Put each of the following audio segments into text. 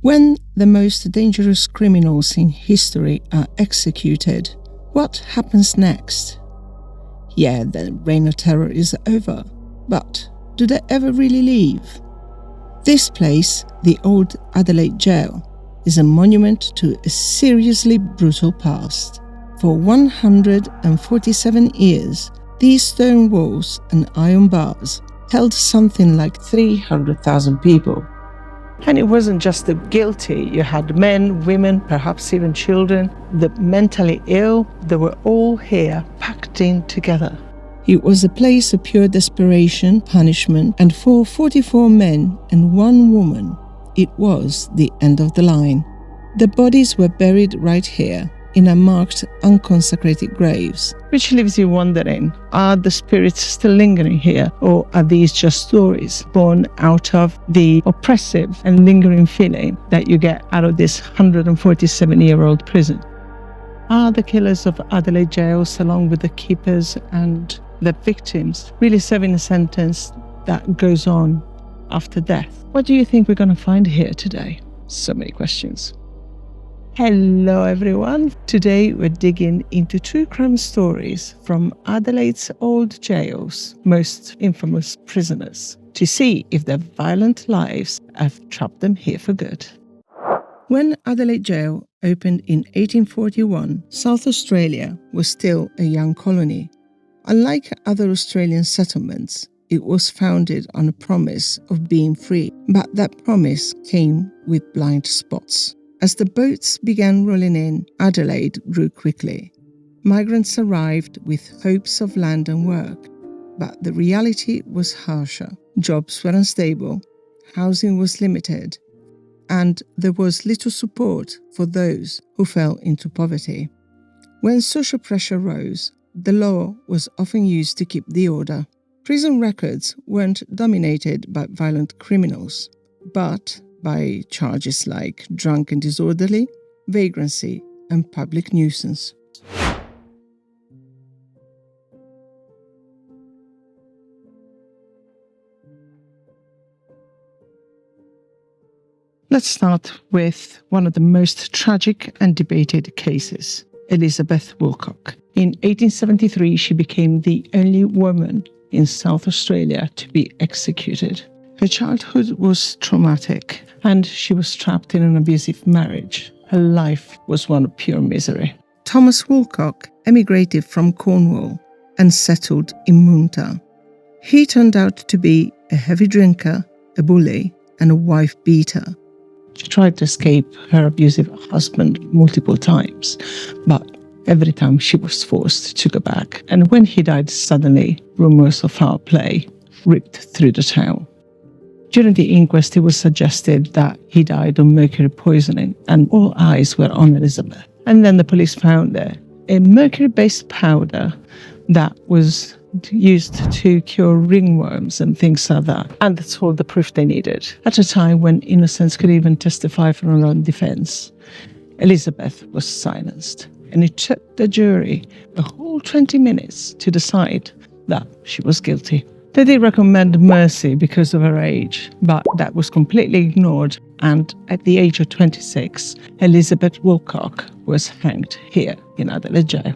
When the most dangerous criminals in history are executed, what happens next? Yeah, the reign of terror is over, but do they ever really leave? This place, the old Adelaide Gaol, is a monument to a seriously brutal past. For 147 years, these stone walls and iron bars held something like 300,000 people. And it wasn't just the guilty. You had men, women, perhaps even children, the mentally ill. They were all here, packed in together. It was a place of pure desperation, punishment, and for 44 men and 1 woman, it was the end of the line. The bodies were buried right here, in unmarked, unconsecrated graves, which leaves you wondering, are the spirits still lingering here, or are these just stories born out of the oppressive and lingering feeling that you get out of this 147-year-old prison? Are the killers of Adelaide Gaol, along with the keepers and the victims, really serving a sentence that goes on after death? What do you think we're going to find here today? So many questions. Hello everyone. Today we're digging into true crime stories from Adelaide's old jails, most infamous prisoners, to see if their violent lives have trapped them here for good. When Adelaide Gaol opened in 1841, South Australia was still a young colony. Unlike other Australian settlements, it was founded on a promise of being free, but that promise came with blind spots. As the boats began rolling in, Adelaide grew quickly. Migrants arrived with hopes of land and work, but the reality was harsher. Jobs were unstable, housing was limited, and there was little support for those who fell into poverty. When social pressure rose, the law was often used to keep the order. Prison records weren't dominated by violent criminals, but by charges like drunk and disorderly, vagrancy, and public nuisance. Let's start with one of the most tragic and debated cases, Elizabeth Woolcock. In 1873, she became the only woman in South Australia to be executed. Her childhood was traumatic, and she was trapped in an abusive marriage. Her life was one of pure misery. Thomas Woolcock emigrated from Cornwall and settled in Moonta. He turned out to be a heavy drinker, a bully, and a wife beater. She tried to escape her abusive husband multiple times, but every time she was forced to go back. And when he died suddenly, rumours of foul play ripped through the town. During the inquest, it was suggested that he died of mercury poisoning, and all eyes were on Elizabeth. And then the police found a mercury-based powder that was used to cure ringworms and things like that. And that's all the proof they needed. At a time when innocents could even testify for their own defense, Elizabeth was silenced. And it took the jury a whole 20 minutes to decide that she was guilty. They did recommend mercy because of her age, but that was completely ignored, and at the age of 26, Elizabeth Woolcock was hanged here in Adelaide Gaol.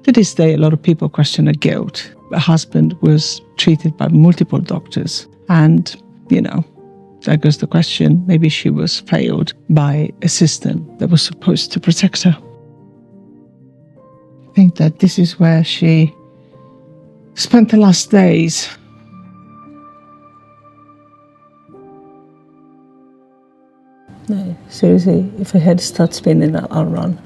To this day, a lot of people question her guilt. Her husband was treated by multiple doctors, and, there goes the question, maybe she was failed by a system that was supposed to protect her. I think that this is where she spent the last days. No, seriously, if her head starts spinning, I'll run.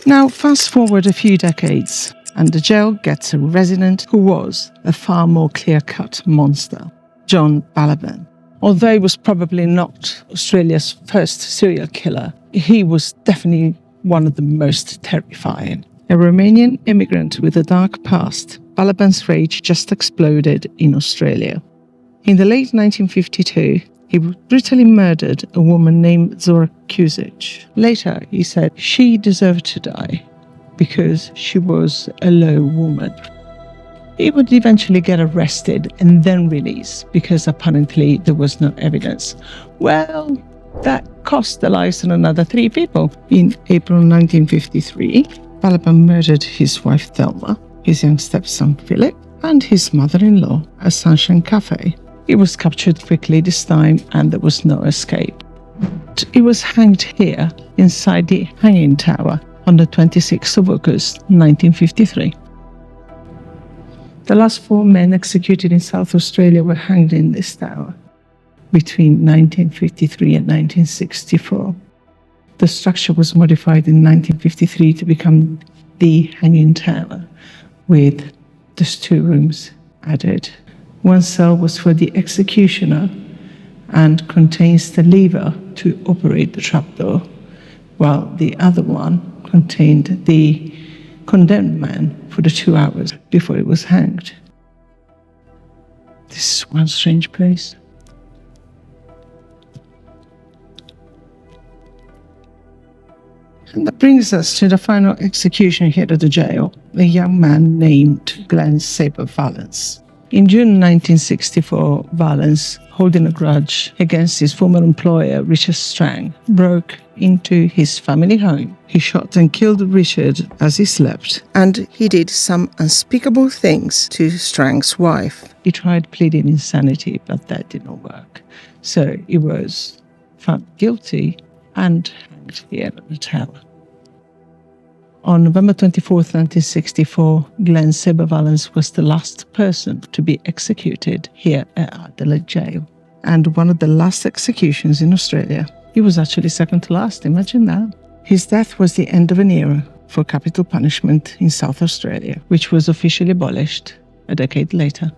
Now, fast forward a few decades, and the jail gets a resident who was a far more clear-cut monster, John Balaban. Although he was probably not Australia's first serial killer, he was definitely one of the most terrifying. A Romanian immigrant with a dark past, Balaban's rage just exploded in Australia. In the late 1952, he brutally murdered a woman named Zora Kusic. Later, he said she deserved to die because she was a low woman. He would eventually get arrested and then released because apparently there was no evidence. Well, that cost the lives of another 3 people. In April 1953, Balaban murdered his wife Thelma, his young stepson Philip, and his mother-in-law at Sunshine Cafe. He was captured quickly this time and there was no escape. He was hanged here inside the hanging tower on the 26th of August 1953. The last 4 men executed in South Australia were hanged in this tower between 1953 and 1964. The structure was modified in 1953 to become the hanging tower, with just 2 rooms added. One cell was for the executioner and contains the lever to operate the trapdoor, while the other one contained the condemned man for the 2 hours before he was hanged. This is one strange place. And that brings us to the final execution here at the jail, a young man named Glenn Saber Valance. In June 1964, Valance, holding a grudge against his former employer, Richard Strang, broke into his family home. He shot and killed Richard as he slept, and he did some unspeakable things to Strang's wife. He tried pleading insanity, but that did not work. So he was found guilty and hanged here at the tower. On November 24, 1964, Glenn Saber Valance was the last person to be executed here at Adelaide Gaol, and one of the last executions in Australia. He was actually second to last, imagine that. His death was the end of an era for capital punishment in South Australia, which was officially abolished a decade later.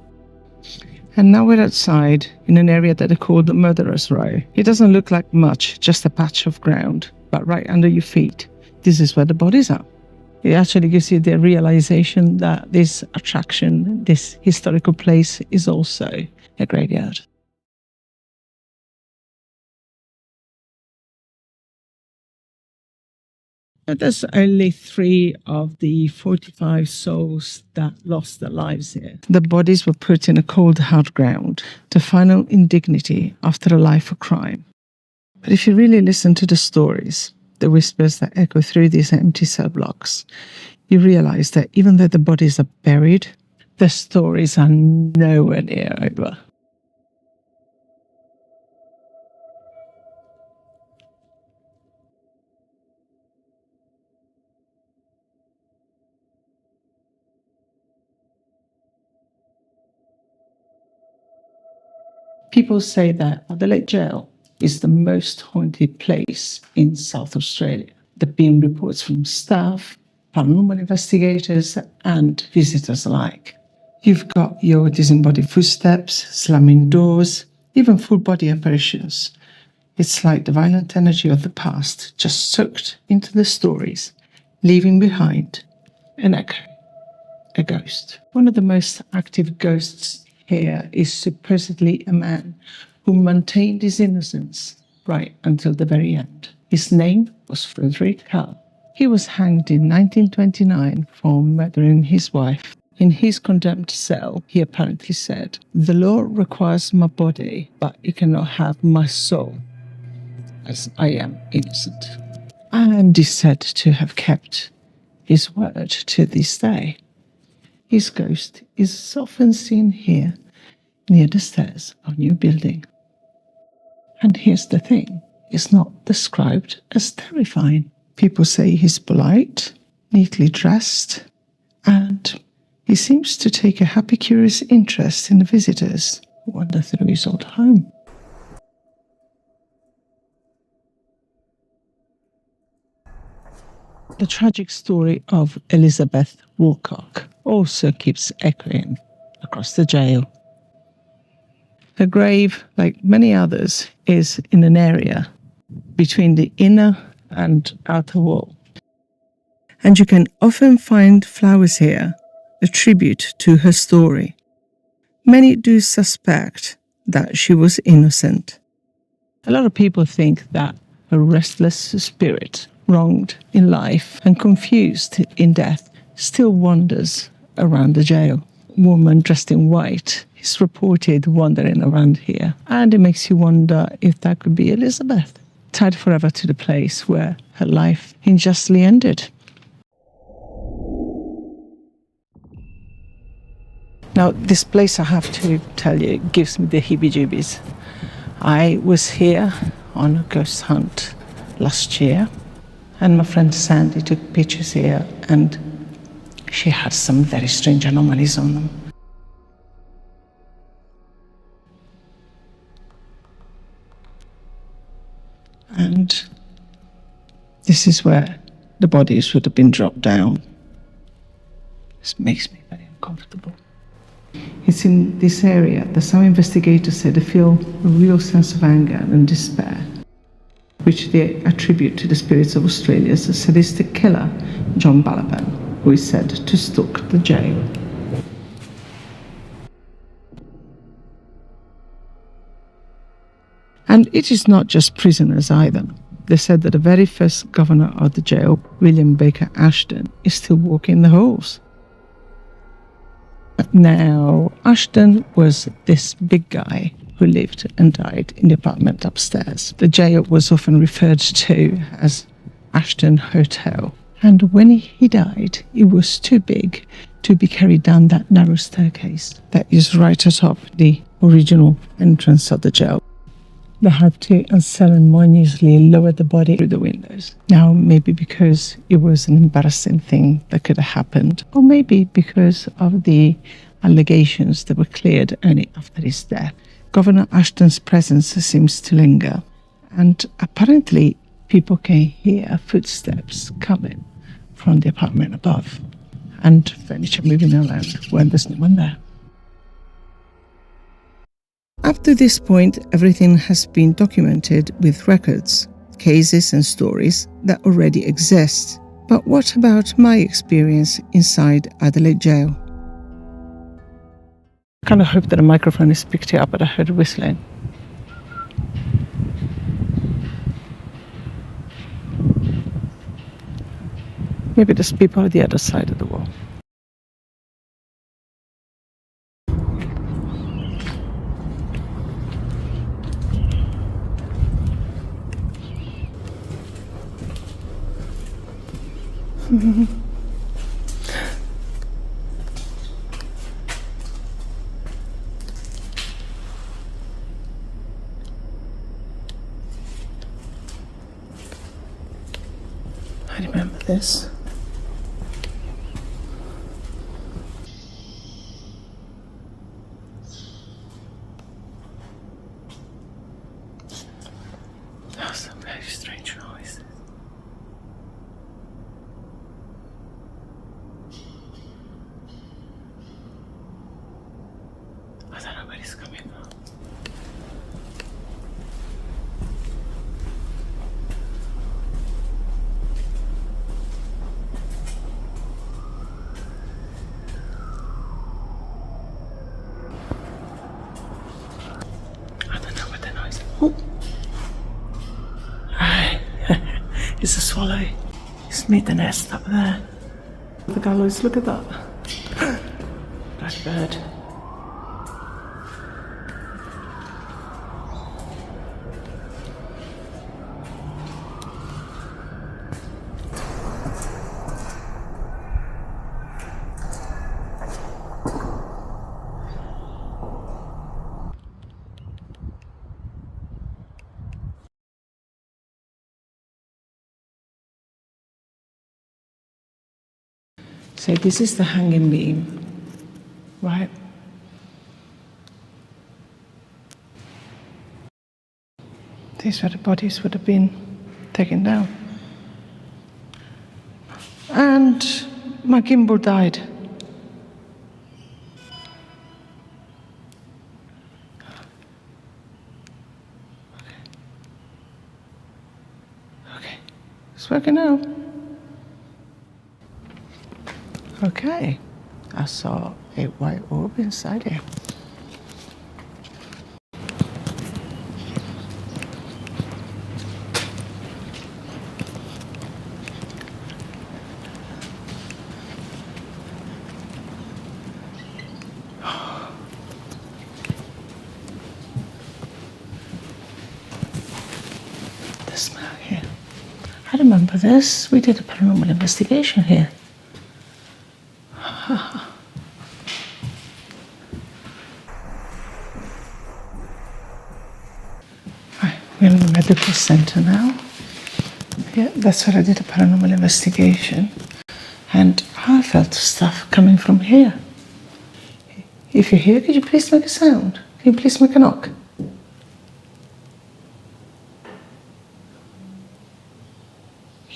And now we're outside in an area that they call the Murderer's Row. It doesn't look like much, just a patch of ground, but right under your feet, this is where the bodies are. It actually gives you the realization that this attraction, this historical place, is also a graveyard. There's only 3 of the 45 souls that lost their lives here. The bodies were put in a cold, hard ground, the final indignity after a life of crime. But if you really listen to the stories, the whispers that echo through these empty cell blocks, you realize that even though the bodies are buried, the stories are nowhere near over. People say that Adelaide Gaol is the most haunted place in South Australia. There have been reports from staff, paranormal investigators, and visitors alike. You've got your disembodied footsteps, slamming doors, even full-body apparitions. It's like the violent energy of the past just soaked into the stories, leaving behind an echo, a ghost. One of the most active ghosts here is supposedly a man who maintained his innocence right until the very end. His name was Frederick Hull. He was hanged in 1929 for murdering his wife. In his condemned cell, he apparently said, "The law requires my body, but it cannot have my soul, as I am innocent." And is said to have kept his word to this day. His ghost is often seen here near the stairs of new building. And here's the thing, it's not described as terrifying. People say he's polite, neatly dressed, and he seems to take a happy, curious interest in the visitors who wander through his old home. The tragic story of Elizabeth Woolcock also keeps echoing across the jail. Her grave, like many others, is in an area between the inner and outer wall. And you can often find flowers here, a tribute to her story. Many do suspect that she was innocent. A lot of people think that a restless spirit, wronged in life and confused in death, still wanders around the jail. woman dressed in white is reported wandering around here. And it makes you wonder if that could be Elizabeth, tied forever to the place where her life unjustly ended. Now, this place, I have to tell you, gives me the heebie-jeebies. I was here on a ghost hunt last year, and my friend Sandy took pictures here, and she had some very strange anomalies on them. And this is where the bodies would have been dropped down. This makes me very uncomfortable. It's in this area that some investigators said they feel a real sense of anger and despair, which they attribute to the spirits of Australia's sadistic killer, John Balaban, who is said to stalk the jail. And it is not just prisoners either. They said that the very first governor of the jail, William Baker Ashton, is still walking the halls. Now, Ashton was this big guy who lived and died in the apartment upstairs. The jail was often referred to as Ashton Hotel. And when he died, it was too big to be carried down that narrow staircase that is right atop the original entrance of the jail. They had to unceremoniously lower the body through the windows. Now, maybe because it was an embarrassing thing that could have happened, or maybe because of the allegations that were cleared only after his death. Governor Ashton's presence seems to linger, and apparently people can hear footsteps coming from the apartment above, and furniture moving around when there's no one there. Up to this point, everything has been documented with records, cases and stories that already exist. But what about my experience inside Adelaide Gaol? I kind of hope that a microphone has picked it up, but I heard whistling. Maybe there's people on the other side of the wall. I remember this. That was some very strange noise. I don't know where it's coming from. I don't know what the noise is. Oh. It's a swallow. It's made the nest up there. The gallows, look at that. That bird. So this is the hanging beam, right? These were the bodies would have been taken down. And my gimbal died. Okay, it's working now. Okay, I saw a white orb inside here. I remember this. We did a paranormal investigation here. Right, we're in the medical center now. Yeah, that's where I did a paranormal investigation. And I felt stuff coming from here. If you're here, could you please make a sound? Can you please make a knock?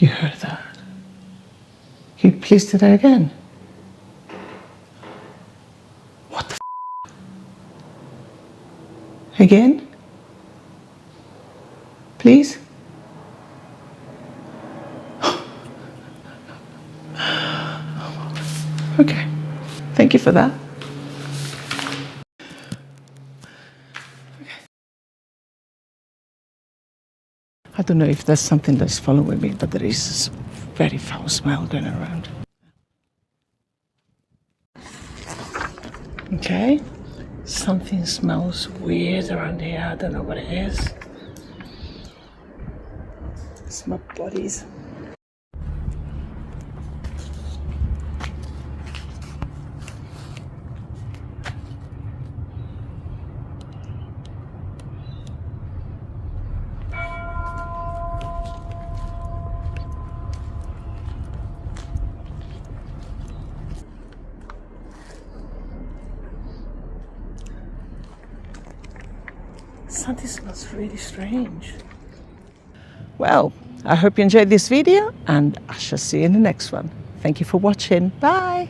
You heard that? Can you please do that again? What the f? Again? Please? Okay. Thank you for that. I don't know if there's something that's following me, but there is a very foul smell going around. Okay, something smells weird around here. I don't know what it is. It's my bodies. Something smells really strange. Well, I hope you enjoyed this video and I shall see you in the next one. Thank you for watching. Bye.